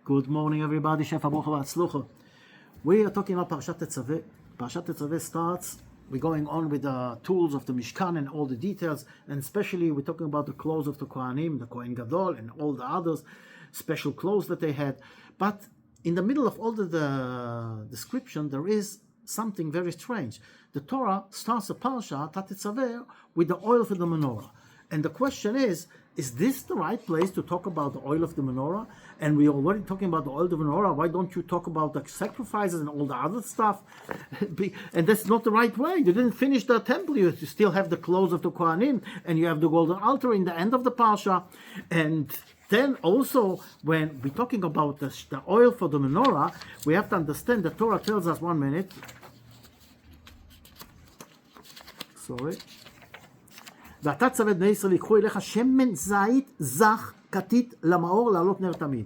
Good morning, everybody. Shefa Baruch V'Atzlucha. We are talking about parashat Tezave. Parashat Tezave starts. We're going on with the tools of the Mishkan and all the details, and especially we're talking about the clothes of the Kohanim, the Kohen Gadol, and all the others, special clothes that they had. But in the middle of all the description, there is something very strange. The Torah starts the parashat Tezave with the oil for the menorah. And the question is this the right place to talk about the oil of the menorah? And we're already talking about the oil of the menorah. Why don't you talk about the sacrifices and all the other stuff? And that's not the right way. You didn't finish the temple. You still have the clothes of the Kohanim, and you have the golden altar in the end of the parsha. And then also, when we're talking about the oil for the menorah, we have to understand the Torah tells us, 1 minute. Sorry. ואתה צווה בני ישראל יקחו אליך שמן זית זך כתית למאור לעלות נר תמיד.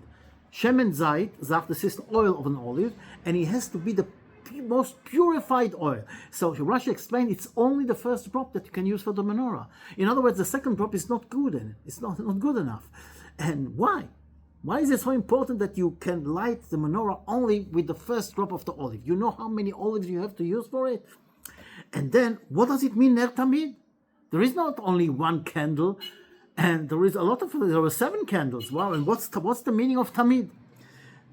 שמן זית זך, this is the oil of an olive, and it has to be the most purified oil. So Rashi explained it's only the first drop that you can use for the menorah. In other words, the second drop is not good, and it's not good enough. And why? Why is it so important that you can light the menorah only with the first drop of the olive? You know how many olives you have to use for it? And then, what does it mean, ner tamid? There is not only one candle, and there were 7 candles. Wow, and what's the meaning of tamid?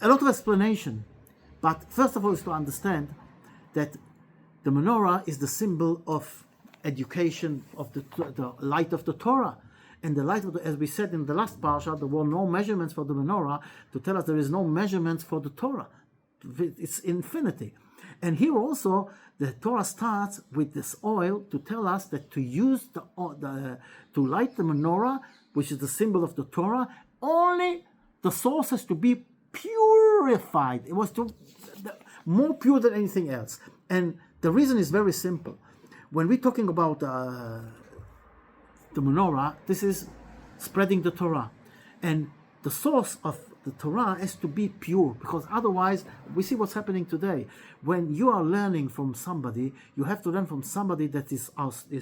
A lot of explanation. But first of all is to understand that the menorah is the symbol of education, of the light of the Torah. And the light of as we said in the last parsha, there were no measurements for the menorah to tell us there is no measurements for the Torah. It's infinity. And here also, the Torah starts with this oil to tell us that to use to light the menorah, which is the symbol of the Torah, only the source has to be purified. It was more pure than anything else. And the reason is very simple. When we're talking about the menorah, this is spreading the Torah. And the source of the Torah has to be pure, because otherwise, we see what's happening today. When you are learning from somebody, you have to learn from somebody that his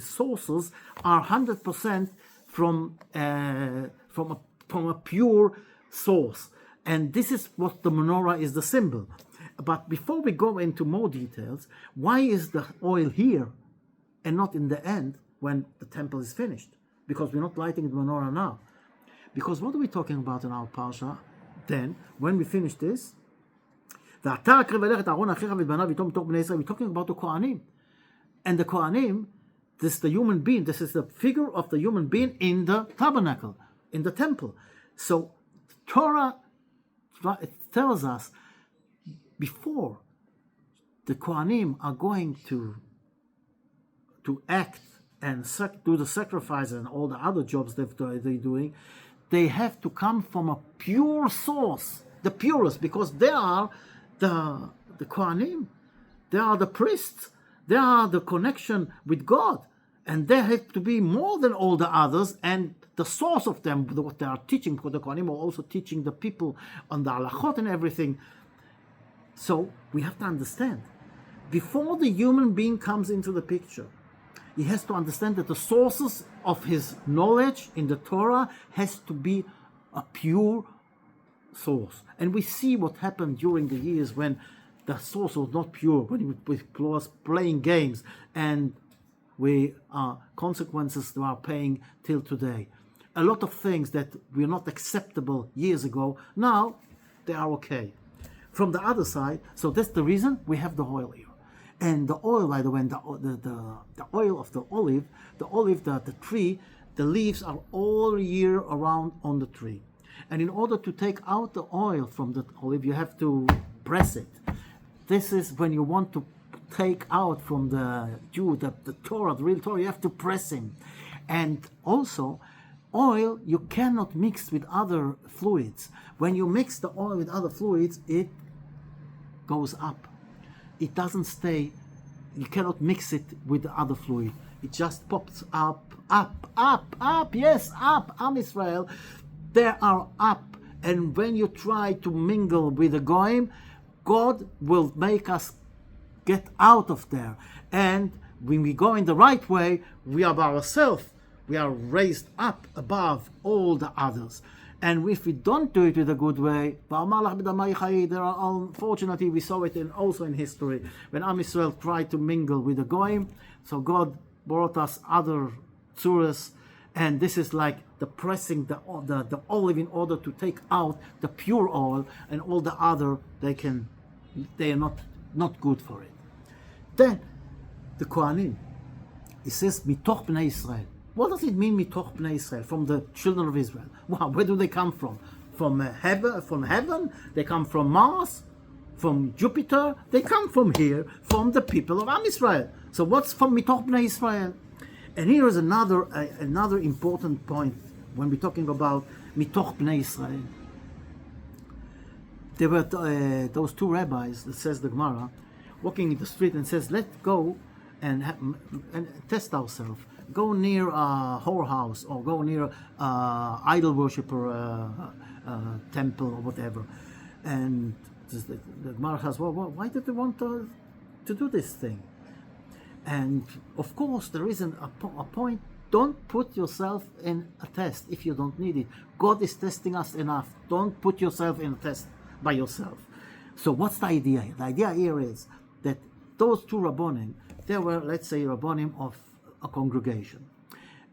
sources are 100% from a pure source. And this is what the menorah is, the symbol. But before we go into more details, why is the oil here and not in the end when the temple is finished? Because we're not lighting the menorah now. Because what are we talking about in our parsha? Then, when we finish this, we're talking about the Kohanim. And the Kohanim, this is the human being, this is the figure of the human being in the tabernacle, in the temple. So, Torah tells us, before the Kohanim are going to act and do the sacrifices and all the other jobs they're doing, they have to come from a pure source, the purest, because they are the Kohanim, they are the priests, they are the connection with God, and they have to be more than all the others, and the source of them, what they are teaching, because the Kohanim are also teaching the people on the halachot and everything. So we have to understand, before the human being comes into the picture, he has to understand that the sources of his knowledge in the Torah has to be a pure source. And we see what happened during the years when the source was not pure, when he was playing games, and consequences we are paying till today. A lot of things that were not acceptable years ago, now they are okay. From the other side, so that's the reason we have the oil here. And the oil, by the way, the oil of the olive, the tree, the leaves are all year around on the tree. And in order to take out the oil from the olive, you have to press it. This is when you want to take out from the Jew, the Torah, the real Torah, you have to press him. And also, oil you cannot mix with other fluids. When you mix the oil with other fluids, it goes up. It doesn't stay, you cannot mix it with the other fluid. It just pops up, yes, up, Am Israel, they are up. And when you try to mingle with the Goyim, God will make us get out of there. And when we go in the right way, we are by ourselves, we are raised up above all the others. And if we don't do it with a good way, there are, unfortunately, we saw it also in history, when Am Yisrael tried to mingle with the Goyim, so God brought us other tzuras, and this is like the pressing the olive in order to take out the pure oil, and all the other, they are not good for it. Then, the Kohanim, it says, Mitoch Bnei Israel. What does it mean, Mitoch Bnei Israel? From the children of Israel. Wow, where do they come from? From heaven? They come from Mars? From Jupiter? They come from here, from the people of Am Israel. So what's from Mitoch Bnei Israel? And here is another important point when we're talking about Mitoch Bnei Israel. There were those two rabbis, that says the Gemara, walking in the street and says, let's go and test ourselves. Go near a whorehouse, or go near idol worshiper temple or whatever. And the Gemara says, well, why did they want to do this thing? And of course, there is a point. Don't put yourself in a test if you don't need it. God is testing us enough. Don't put yourself in a test by yourself. So what's the idea here? The idea here is that those two Rabbonim, they were, let's say, Rabbonim of a congregation.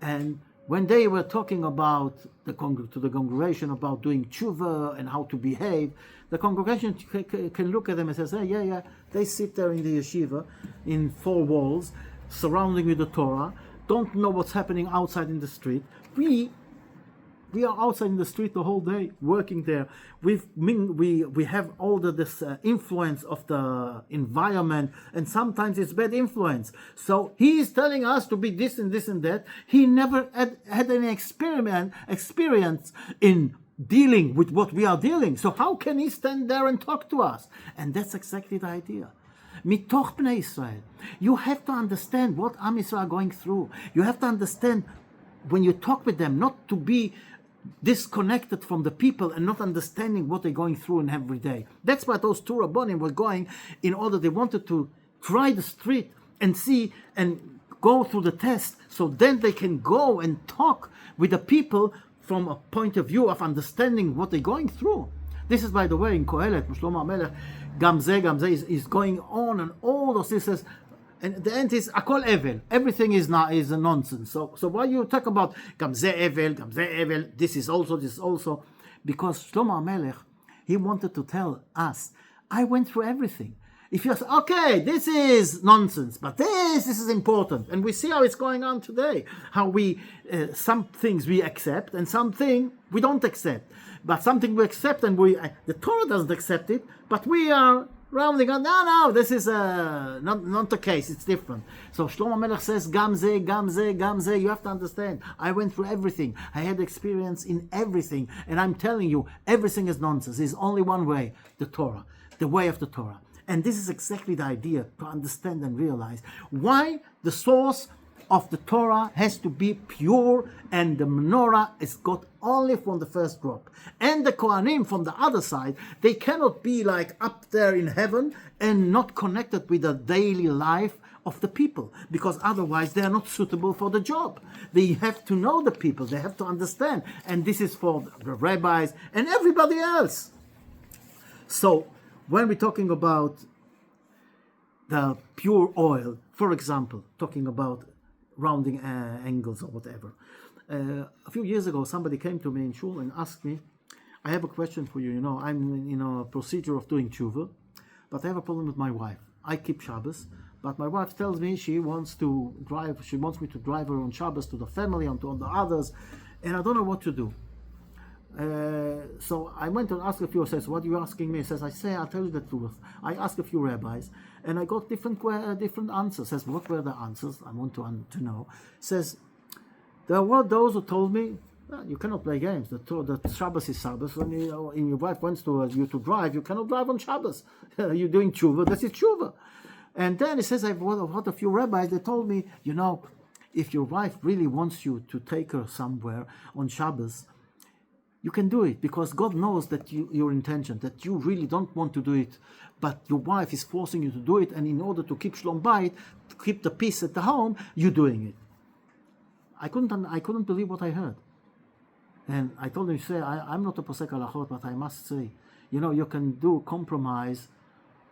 And when they were talking about to the congregation about doing tshuva and how to behave, the congregation can look at them and say, hey, yeah, they sit there in the yeshiva in four walls, surrounding with the Torah, don't know what's happening outside in the street. We are outside in the street the whole day, working there. We have all this influence of the environment, and sometimes it's bad influence. So he is telling us to be this and this and that. He never had any experience in dealing with what we are dealing. So how can he stand there and talk to us? And that's exactly the idea. Mitoch Bnei Israel. You have to understand what Am Yisrael are going through. You have to understand when you talk with them, not to be disconnected from the people and not understanding what they're going through in every day. That's why those two Rabbonim were going in order, they wanted to try the street and see and go through the test, so then they can go and talk with the people from a point of view of understanding what they're going through. This is, by the way, in Kohelet, Shlomo HaMelech, Gamze is going on, and all those things says, and the end is Akol Evel. Everything is a nonsense. So why you talk about Gamze Evel, this is also, because Shlomo HaMelech, he wanted to tell us, I went through everything. If you say, okay, this is nonsense, but this is important, and we see how it's going on today, how we some things we accept and something we don't accept, but something we accept and the Torah doesn't accept it, but we are rounding on, no, this is not the case, it's different. So Shlomo Melech says, Gamze, you have to understand, I went through everything, I had experience in everything, and I'm telling you, everything is nonsense. There's only one way, the Torah, the way of the Torah. And this is exactly the idea, to understand and realize why the source of the Torah has to be pure, and the menorah is got only from the first drop. And the Kohanim from the other side, they cannot be like up there in heaven and not connected with the daily life of the people, because otherwise they are not suitable for the job. They have to know the people, they have to understand, and this is for the rabbis and everybody else. So when we're talking about the pure oil, for example, talking about rounding angles or whatever, a few years ago somebody came to me in shul and asked me, I have a question for you. I'm in a procedure of doing tshuva, but I have a problem with my wife. I keep Shabbos, but my wife tells me she wants me to drive her on Shabbos to the family and to the others, and I don't know what to do. So I went and asked a few. Says, what are you asking me? He says, I'll tell you the truth. I asked a few rabbis, and I got different answers. Says, what were the answers? I want to know. Says, there were those who told me, you cannot play games. The Shabbos is Shabbos. When your wife wants you to drive, you cannot drive on Shabbos. You're doing tshuva. This is tshuva. And then he says, I've heard a few rabbis. They told me, if your wife really wants you to take her somewhere on Shabbos, you can do it, because God knows that your intention, that you really don't want to do it, but your wife is forcing you to do it, and in order to keep Shlom Bayit, to keep the peace at the home, you're doing it. I couldn't believe what I heard. And I told him, I'm not a posek halachot, but I must say, you can do compromise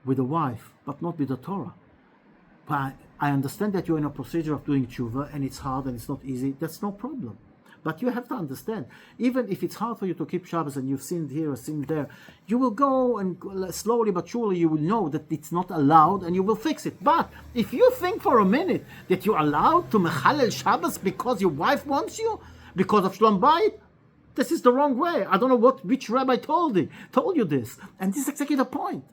with a wife, but not with the Torah. But I understand that you're in a procedure of doing tshuva, and it's hard and it's not easy. That's no problem. But you have to understand, even if it's hard for you to keep Shabbos and you've sinned here or sinned there, you will go and slowly but surely you will know that it's not allowed and you will fix it. But if you think for a minute that you're allowed to mechalel Shabbos because your wife wants you, because of Shlom Bayit, this is the wrong way. I don't know which rabbi told you this. And this is exactly the point.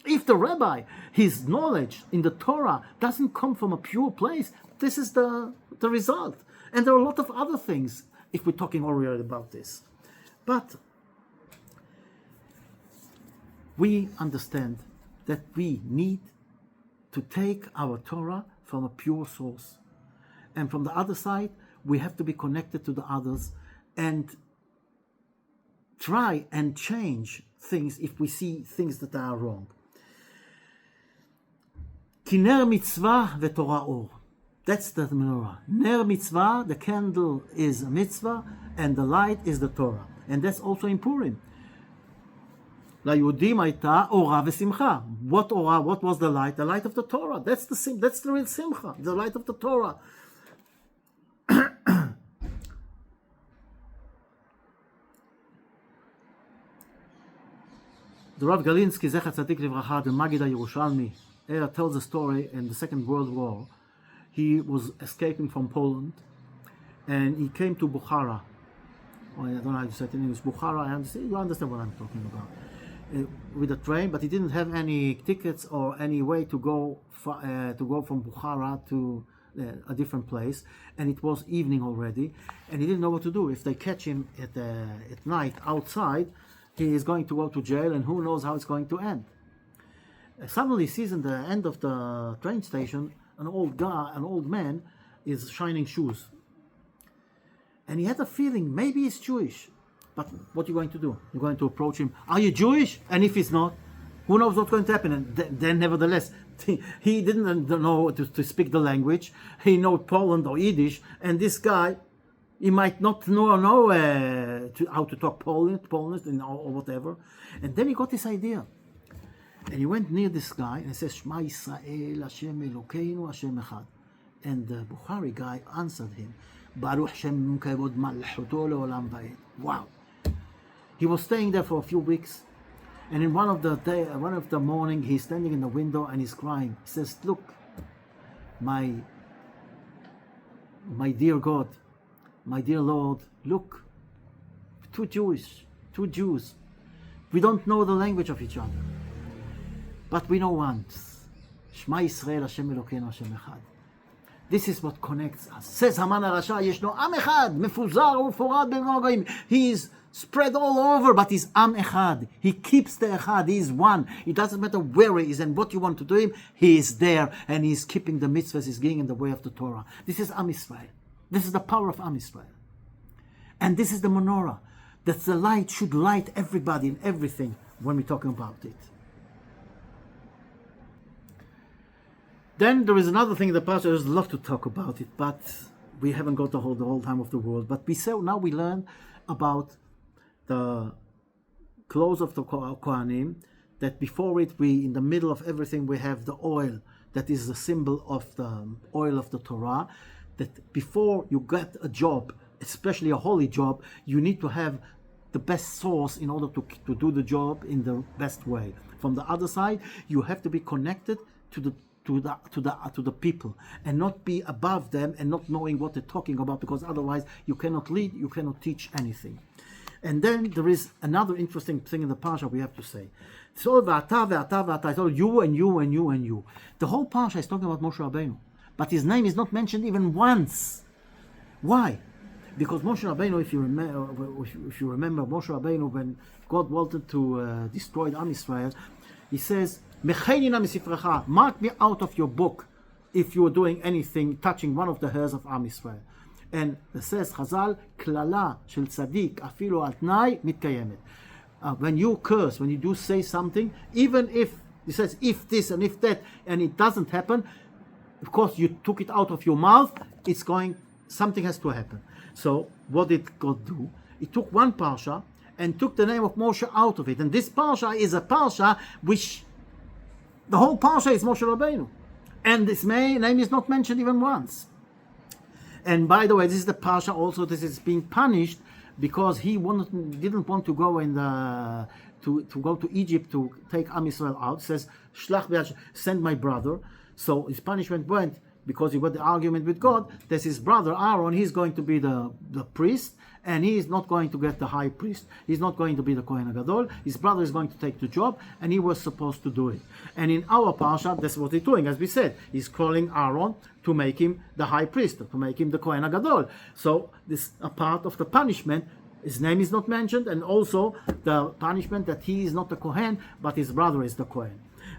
If the rabbi, his knowledge in the Torah doesn't come from a pure place, this is the result. And there are a lot of other things if we're talking already about this. But we understand that we need to take our Torah from a pure source. And from the other side, we have to be connected to the others and try and change things if we see things that are wrong. Ki ner mitzvah veTorah or. That's the menorah. Ner mitzvah, the candle is a mitzvah, and the light is the Torah. And that's also in Purim. ליהודים הייתה אורה ושמחה. What אורה? What was the light? The light of the Torah. That's the real simcha, the light of the Torah. The Rav Galinsky, Zecher Tzadik Livracha, the Magid HaYerushalmi, tells a story in the Second World War. He was escaping from Poland, and he came to Bukhara. I don't know how to say it in English. Bukhara, you understand what I'm talking about. With a train, but he didn't have any tickets or any way to go from Bukhara to a different place, and it was evening already, and he didn't know what to do. If they catch him at night outside, he is going to go to jail, and who knows how it's going to end. Suddenly he sees in the end of the train station an old man is shining shoes. And he had a feeling, maybe he's Jewish. But what are you going to do? You're going to approach him, are you Jewish? And if he's not, who knows what's going to happen? And then nevertheless, he didn't know to speak the language. He knows Poland or Yiddish. And this guy, he might not know how to talk Polish or whatever. And then he got this idea. And he went near this guy and he says, Shema Yisrael, Hashem Elokeinu, Hashem Echad. And the Bukhari guy answered him, Baruch Shem Kavod Malchuto Leolam Va'ed. Wow. He was staying there for a few weeks. And in one of the morning, he's standing in the window and he's crying. He says, look, my dear God, my dear Lord, look, two Jews. We don't know the language of each other. But we know one. Shema Yisrael, Hashem Elokeinu, Hashem Echad. This is what connects us. Says Haman HaRasha, Yeshno Am Echad, Mefuzar Uforad Ben Goyim. He is spread all over, but he's Am Echad. He keeps the Echad. He is one. It doesn't matter where he is and what you want to do him. He is there, and he is keeping the mitzvahs. He's going in the way of the Torah. This is Am Yisrael. This is the power of Am Yisrael. And this is the menorah. That the light should light everybody and everything when we're talking about it. Then there is another thing in the parashat. There's a lot to talk about it, but we haven't got the whole time of the world. But now we learn about the clothes of the Kohanim, that before it, in the middle of everything, we have the oil, that is the symbol of the oil of the Torah, that before you get a job, especially a holy job, you need to have the best source in order to do the job in the best way. From the other side, you have to be connected to the people and not be above them and not knowing what they're talking about, because otherwise you cannot lead, you cannot teach anything. And then there is another interesting thing in the parsha we have to say. It's all I told you and you and you and you. The whole parsha is talking about Moshe Rabbeinu, but his name is not mentioned even once. Why? Because Moshe Rabbeinu, if you remember Moshe Rabbeinu, when God wanted to destroy Am Yisrael, he says, mark me out of your book if you are doing anything touching one of the hairs of Am Yisrael. And it says, Chazal, klala shel tzadik afilu al tnai mitkayemet. When you curse, when you do say something, even if it says if this and if that, and it doesn't happen, of course you took it out of your mouth, something has to happen. So what did God do? he took one parsha and took the name of Moshe out of it. And this parsha is a parsha which the whole parsha is Moshe Rabbeinu. And this name is not mentioned even once. And by the way, this is the parsha also, this is being punished because he didn't want to go to go to Egypt to take Am Yisrael out. It says, Shlach b'yad, send my brother. So his punishment went, because he got the argument with God, that his brother Aaron, he's going to be the priest, and he is not going to get the high priest. He's not going to be the Kohen Gadol. His brother is going to take the job, and he was supposed to do it. And in our parsha, that's what he's doing. As we said, he's calling Aaron to make him the high priest, to make him the Kohen Gadol. So this is a part of the punishment. His name is not mentioned, and also the punishment that he is not the Kohen, but his brother is the Kohen.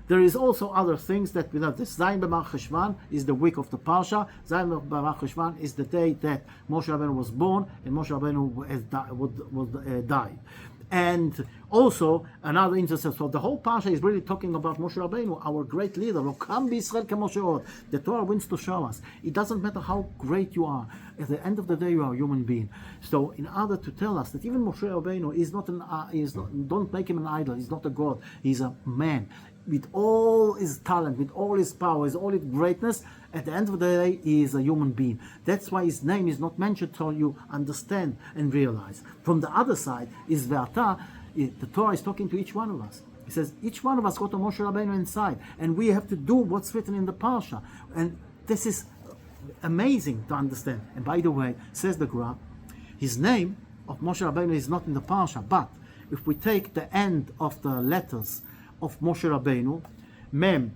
There is also other things that we know. This Zayin B'Mar Cheshvan is the week of the Parsha. Zayin B'Mar Cheshvan is the day that Moshe Rabbeinu was born and Moshe Rabbeinu died. And also another interesting, so the whole Parsha is really talking about Moshe Rabbeinu, our great leader. Lokam b'Yisrael k'Moshe Od. The Torah wants to show us it doesn't matter how great you are. At the end of the day, you are a human being. So in order to tell us that even Moshe Rabbeinu is not don't make him an idol. He's not a god. He's a man. With all his talent, with all his power, with all his greatness, at the end of the day, he is a human being. That's why his name is not mentioned, so you understand and realize. From the other side is Ve'ata, the Torah is talking to each one of us. It says, each one of us got a Moshe Rabbeinu inside, and we have to do what's written in the Parsha. And this is amazing to understand. And by the way, says the Gra, his name of Moshe Rabbeinu is not in the Parsha, but if we take the end of the letters of Moshe Rabbeinu, Mem,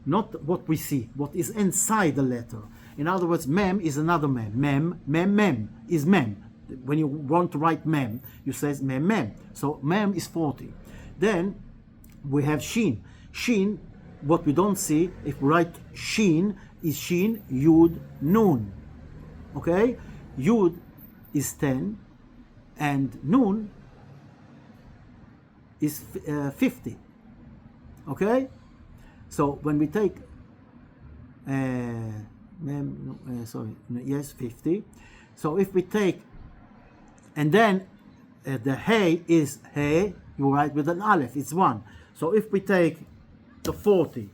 not what we see, what is inside the letter. In other words, Mem is another Mem. Mem is Mem. When you want to write Mem, you say Mem. So Mem is 40. Then we have Shin. Shin, what we don't see, if we write Shin, is Shin, Yud, Nun. Okay? Yud is 10, and Nun is 50. Okay, so when we take 50. So if we take, and then the Hey is Hey, you write with an Aleph, it's 1. So if we take the 40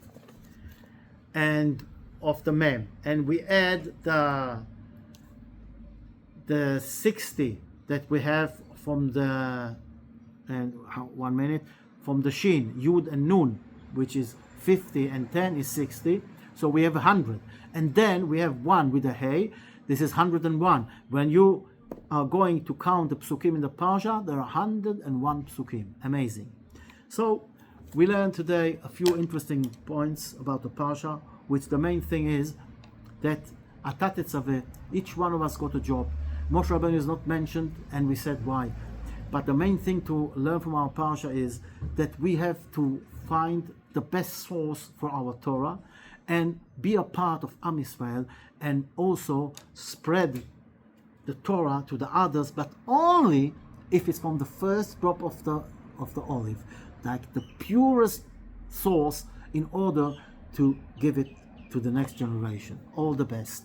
and of the Mem, and we add the 60 that we have from the, and 1 minute, from the Shin, Yud and Nun, which is 50, and 10 is 60. So we have 100. And then we have 1 with a Hey. This is 101. When you are going to count the psukim in the Parsha, there are 101 psukim. Amazing. So we learned today a few interesting points about the Parsha, which the main thing is that Atat Tezave, each one of us got a job. Moshe Rabbeinu is not mentioned, and we said why. But the main thing to learn from our Parsha is that we have to find the best source for our Torah and be a part of Am Yisrael, and also spread the Torah to the others, but only if it's from the first drop of the olive, like the purest source, in order to give it to the next generation. All the best.